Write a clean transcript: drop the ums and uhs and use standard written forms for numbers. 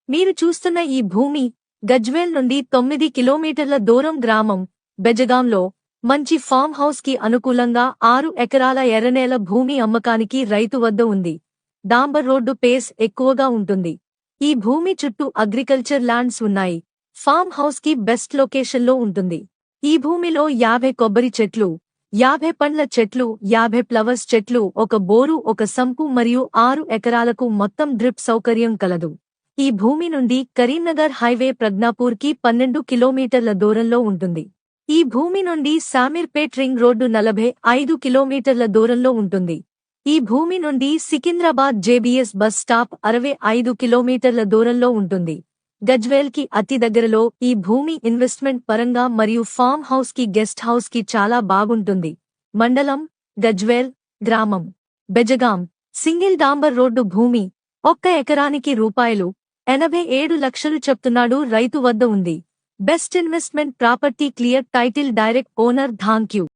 మీరు చూస్తున్న ఈ భూమి గజ్వేల్ నుండి 9 కిలోమీటర్ల దూరం గ్రామం బెజగాంలో మంచి ఫామ్ హౌస్ కి అనుకూలంగా 6 ఎకరాల ఎర్రనేల భూమి అమ్మకానికి రైతు వద్ద ఉంది. డాంబర్ రోడ్డు పేస్ ఎక్కువగా ఉంటుంది. ఈ భూమి చుట్టూ అగ్రికల్చర్ ల్యాండ్స్ ఉన్నాయి. ఫామ్ హౌస్ కి బెస్ట్ లొకేషన్లో ఉంటుంది. ఈ భూమిలో 50 కొబ్బరి చెట్లు, 50 పండ్ల చెట్లు, 50 ఫ్లవర్స్ చెట్లు, ఒక బోరు, ఒక సంపు మరియు 6 ఎకరాలకు మొత్తం డ్రిప్ సౌకర్యం కలదు. ఈ భూమి నుండి కరీంనగర్ హైవే ప్రజ్ఞాపూర్ కి 12 కిలోమీటర్ల దూరంలో ఉంటుంది. ఈ భూమి నుండి శామీర్పేట్ రింగ్ రోడ్డు 45 కిలోమీటర్ల దూరంలో ఉంటుంది. ఈ భూమి నుండి సికింద్రాబాద్ జేబీఎస్ బస్ స్టాప్ 65 కిలోమీటర్ల దూరంలో ఉంటుంది. గజ్వేల్ కి అతి దగ్గరలో ఈ భూమి ఇన్వెస్ట్మెంట్ పరంగా మరియు ఫామ్ హౌస్ కి గెస్ట్ హౌస్ కి చాలా బాగుంటుంది. మండలం గజ్వేల్, గ్రామం బెజగాం. సింగిల్ డాంబర్ రోడ్డు భూమి 1 ఎకరానికి రూ. 87 లక్షలు చెప్తున్నాడు. రైతు వద్ద ఉంది. Best investment property, clear title, direct owner. Thank you.